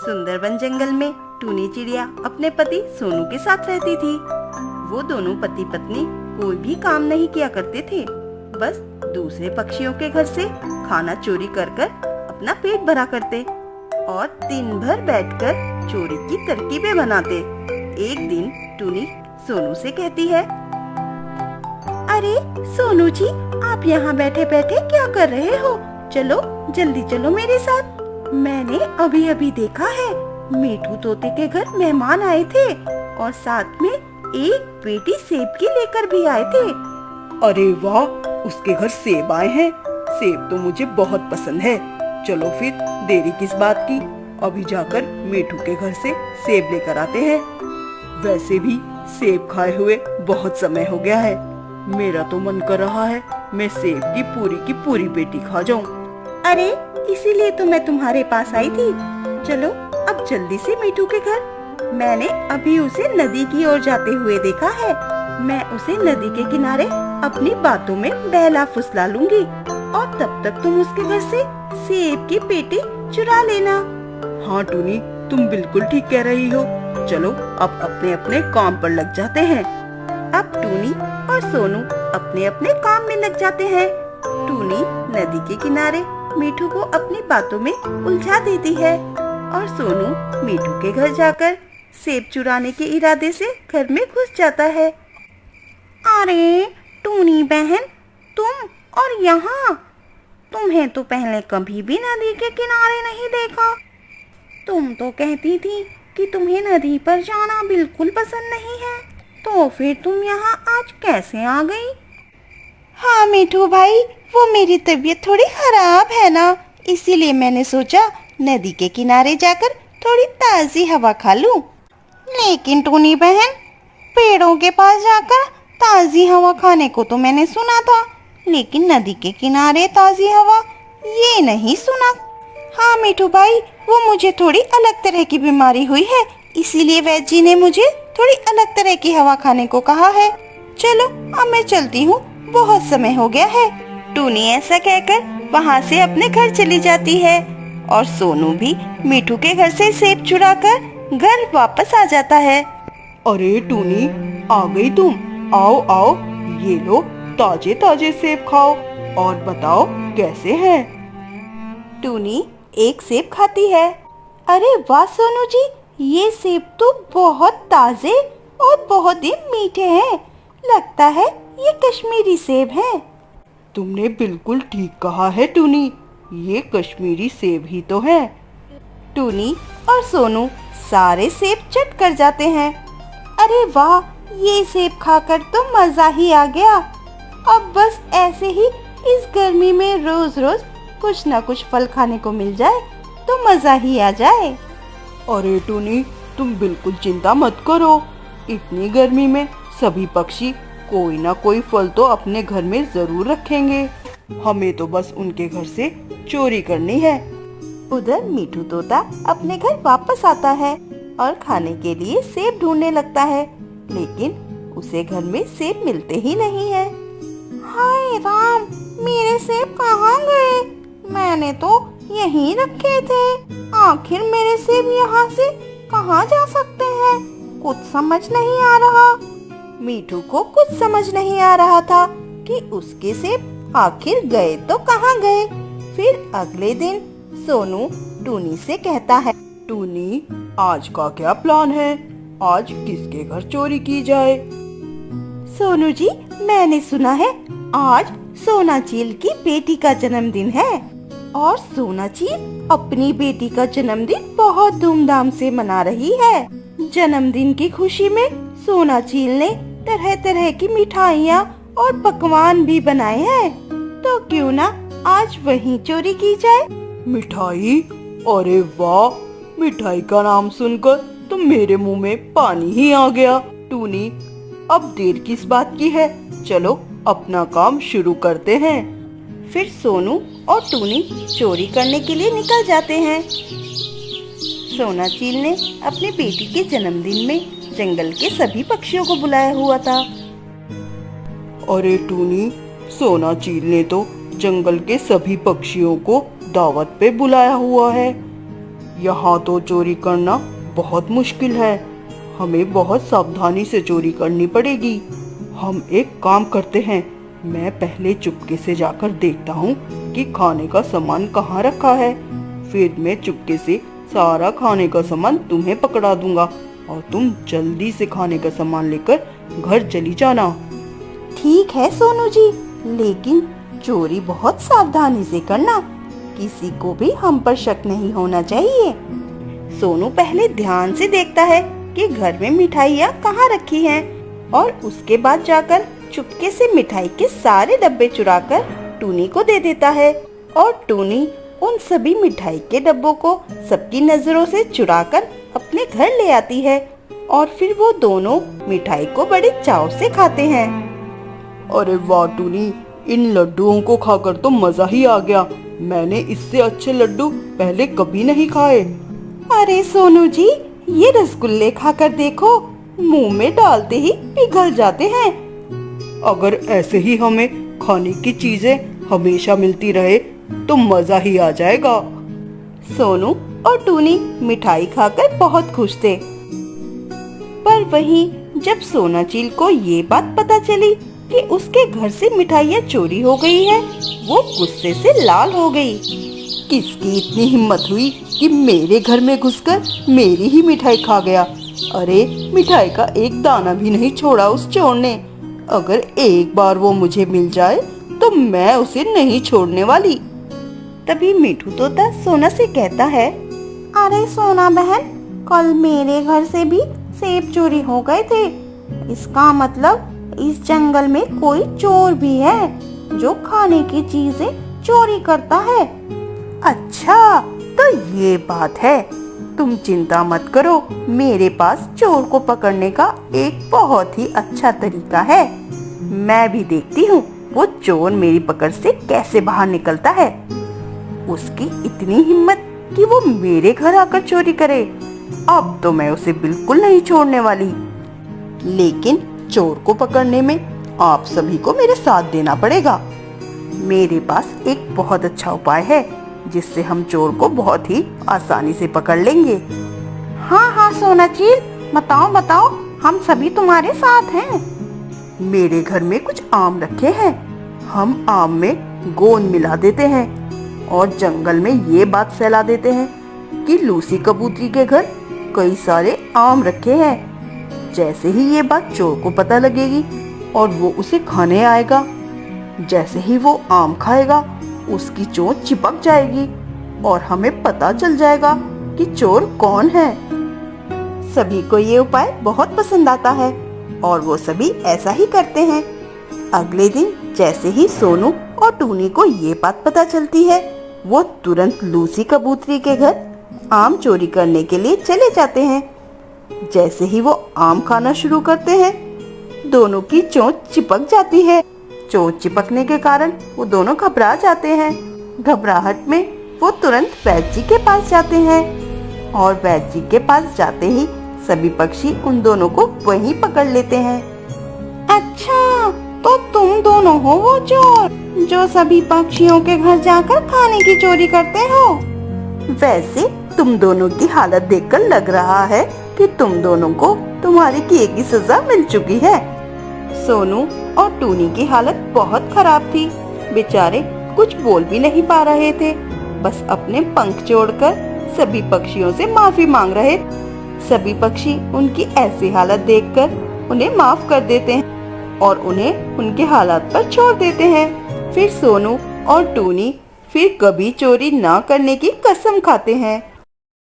सुंदरबन जंगल में टूनी चिड़िया अपने पति सोनू के साथ रहती थी। वो दोनों पति पत्नी कोई भी काम नहीं किया करते थे, बस दूसरे पक्षियों के घर से खाना चोरी कर कर अपना पेट भरा करते और दिन भर बैठकर चोरी की तरकीबें बनाते। एक दिन टूनी सोनू से कहती है, अरे सोनू जी, आप यहाँ बैठे बैठे क्या कर रहे हो? चलो जल्दी चलो मेरे साथ। मैंने अभी अभी देखा है, मीठू तोते के घर मेहमान आए थे और साथ में एक पेटी सेब की लेकर भी आए थे। अरे वाह, उसके घर सेब आए हैं। सेब तो मुझे बहुत पसंद है। चलो फिर देरी किस बात की, अभी जाकर मीठू के घर से सेब लेकर आते हैं। वैसे भी सेब खाए हुए बहुत समय हो गया है। मेरा तो मन कर रहा है मैं सेब की पूरी पेटी खा जाऊं। अरे इसीलिए तो मैं तुम्हारे पास आई थी। चलो अब जल्दी से मीठू के घर। मैंने अभी उसे नदी की ओर जाते हुए देखा है। मैं उसे नदी के किनारे अपनी बातों में बहला फुसला लूंगी और तब तक तुम उसके घर से सेब की पेटी चुरा लेना। हाँ टूनी, तुम बिल्कुल ठीक कह रही हो। चलो अब अपने अपने काम पर लग जाते हैं। अब टूनी और सोनू अपने अपने काम में लग जाते हैं। टूनी नदी के किनारे मीठू को अपनी बातों में उलझा देती है और सोनू मीठू के घर जाकर सेब चुराने के इरादे से घर में घुस जाता है। अरे टूनी बहन, तुम और यहाँ? तुम्हें तो पहले कभी भी नदी के किनारे नहीं देखा। तुम तो कहती थी कि तुम्हें नदी पर जाना बिल्कुल पसंद नहीं है, तो फिर तुम यहाँ आज कैसे आ गई? हाँ मीठू भाई, वो मेरी तबीयत थोड़ी खराब है ना, इसीलिए मैंने सोचा नदी के किनारे जाकर थोड़ी ताज़ी हवा खा लूं। लेकिन टूनी बहन, पेड़ों के पास जाकर ताज़ी हवा खाने को तो मैंने सुना था, लेकिन नदी के किनारे ताज़ी हवा ये नहीं सुना। हाँ मीठू भाई, वो मुझे थोड़ी अलग तरह की बीमारी हुई है, इसीलिए वैद्य जी ने मुझे थोड़ी अलग तरह की हवा खाने को कहा है। चलो अब मैं चलती हूँ, बहुत समय हो गया है। टूनी ऐसा कहकर वहाँ से अपने घर चली जाती है और सोनू भी मीठू के घर से सेब चुराकर घर वापस आ जाता है। अरे टूनी, आ गई तुम। आओ आओ, ये लो ताजे ताजे सेब खाओ और बताओ कैसे हैं। टूनी एक सेब खाती है। अरे वाह सोनू जी, ये सेब तो बहुत ताजे और बहुत ही मीठे हैं। लगता है ये कश्मीरी सेब हैं। तुमने बिल्कुल ठीक कहा है टूनी, ये कश्मीरी सेब ही तो है। टूनी और सोनू सारे सेब चट कर जाते हैं। अरे वाह, ये सेब खाकर तो मजा ही आ गया। अब बस ऐसे ही इस गर्मी में रोज रोज कुछ न कुछ फल खाने को मिल जाए तो मजा ही आ जाए। अरे टूनी, तुम बिल्कुल चिंता मत करो। इतनी गर्मी में सभी पक्षी कोई ना कोई फल तो अपने घर में जरूर रखेंगे। हमें तो बस उनके घर से चोरी करनी है। उधर मीठू तोता अपने घर वापस आता है और खाने के लिए सेब ढूंढने लगता है, लेकिन उसे घर में सेब मिलते ही नहीं है। हाय राम, मेरे सेब कहाँ गए? मैंने तो यहीं रखे थे। आखिर मेरे सेब यहाँ से कहाँ जा सकते हैं? कुछ समझ नहीं आ रहा। मीठू को कुछ समझ नहीं आ रहा था कि उसके सेब आखिर गए तो कहाँ गए। फिर अगले दिन सोनू टूनी से कहता है, टूनी, आज का क्या प्लान है? आज किसके घर चोरी की जाए? सोनू जी, मैंने सुना है आज सोना चील की बेटी का जन्मदिन है और सोना चील अपनी बेटी का जन्मदिन बहुत धूमधाम से मना रही है। जन्मदिन की खुशी में सोना चील ने तरह तरह की मिठाइयाँ और पकवान भी बनाए हैं, तो क्यों ना आज वहीं चोरी की जाए। मिठाई? अरे वाह, मिठाई का नाम सुनकर तो मेरे मुंह में पानी ही आ गया। टूनी, अब देर किस बात की है, चलो अपना काम शुरू करते हैं। फिर सोनू और टूनी चोरी करने के लिए निकल जाते हैं। सोना चील ने अपनी बेटी के जन्मदिन में जंगल के सभी पक्षियों को बुलाया हुआ था। अरे टूनी, सोना चील ने तो जंगल के सभी पक्षियों को दावत पे बुलाया हुआ है। यहाँ तो चोरी करना बहुत मुश्किल है। हमें बहुत सावधानी से चोरी करनी पड़ेगी। हम एक काम करते हैं, मैं पहले चुपके से जाकर देखता हूँ कि खाने का सामान कहाँ रखा है। फिर मैं चुपके से सारा खाने का सामान तुम्हें पकड़ा दूंगा और तुम जल्दी से खाने का सामान लेकर घर चली जाना। ठीक है सोनू जी, लेकिन चोरी बहुत सावधानी से करना, किसी को भी हम पर शक नहीं होना चाहिए। सोनू पहले ध्यान से देखता है कि घर में मिठाइयाँ कहाँ रखी हैं और उसके बाद जाकर चुपके से मिठाई के सारे डब्बे चुराकर टूनी को दे देता है और टूनी उन सभी मिठाई के डब्बों को सबकी नजरों से चुराकर अपने घर ले आती है और फिर वो दोनों मिठाई को बड़े चाव से खाते हैं। अरे वाह टूनी, इन लड्डुओं को खाकर तो मजा ही आ गया। मैंने इससे अच्छे लड्डू पहले कभी नहीं खाए। अरे सोनू जी, ये रसगुल्ले खाकर देखो, मुंह में डालते ही पिघल जाते हैं। अगर ऐसे ही हमें खाने की चीजें हमेशा मिलती रहे तो मजा ही आ जाएगा। सोनू और टूनी मिठाई खाकर बहुत खुश थे, पर वहीं जब सोनाचील को ये बात पता चली कि उसके घर से मिठाइयाँ चोरी हो गई है, वो गुस्से से लाल हो गई। किसकी इतनी हिम्मत हुई कि मेरे घर में घुसकर मेरी ही मिठाई खा गया। अरे मिठाई का एक दाना भी नहीं छोड़ा उस चोर ने। अगर एक बार वो मुझे मिल जाए तो मैं उसे नहीं छोड़ने वाली। तभी मीठू तोता सोना से कहता है, अरे सोना बहन, कल मेरे घर से भी सेब चोरी हो गए थे। इसका मतलब इस जंगल में कोई चोर भी है जो खाने की चीजें चोरी करता है। अच्छा, तो ये बात है। तुम चिंता मत करो, मेरे पास चोर को पकड़ने का एक बहुत ही अच्छा तरीका है। मैं भी देखती हूँ वो चोर मेरी पकड़ से कैसे बाहर निकलता है। उसकी इतनी हिम्मत कि वो मेरे घर आकर चोरी करे। अब तो मैं उसे बिल्कुल नहीं छोड़ने वाली। लेकिन चोर को पकड़ने में आप सभी को मेरे साथ देना पड़ेगा। मेरे पास एक बहुत अच्छा उपाय है जिससे हम चोर को बहुत ही आसानी से पकड़ लेंगे। हाँ हाँ सोनाचील, बताओ बताओ, हम सभी तुम्हारे साथ हैं। मेरे घर में कुछ आम रखे हैं। हम आम में गोंद मिला देते हैं और जंगल में ये बात फैला देते हैं कि लूसी कबूतरी के घर कई सारे आम रखे हैं। जैसे ही ये बात चोर को पता लगेगी और वो उसे खाने आएगा, जैसे ही वो आम खाएगा उसकी चोंच चिपक जाएगी और हमें पता चल जाएगा कि चोर कौन है। सभी को ये उपाय बहुत पसंद आता है और वो सभी ऐसा ही करते हैं। अगले दिन जैसे ही सोनू और टूनी को ये बात पता चलती है, वो तुरंत लूसी कबूतरी के घर आम चोरी करने के लिए चले जाते हैं। जैसे ही वो आम खाना शुरू करते हैं, दोनों की चोंच चिपक जाती है। चोंच चिपकने के कारण वो दोनों घबरा जाते हैं। घबराहट में वो तुरंत वैद्य जी के पास जाते हैं और वैद्य जी के पास जाते ही सभी पक्षी उन दोनों को वहीं पकड़ लेते हैं। अच्छा, तो तुम दोनों हो वो चोर जो सभी पक्षियों के घर जाकर खाने की चोरी करते हो। वैसे तुम दोनों की हालत देखकर लग रहा है कि तुम दोनों को तुम्हारे किए की सजा मिल चुकी है। सोनू और टूनी की हालत बहुत खराब थी। बेचारे कुछ बोल भी नहीं पा रहे थे, बस अपने पंख जोड़कर सभी पक्षियों से माफी मांग रहे। सभी पक्षी उनकी ऐसी हालत देखकर उन्हें माफ कर देते हैं और उन्हें उनके हालात पर छोड़ देते हैं। फिर सोनू और टूनी फिर कभी चोरी ना करने की कसम खाते हैं।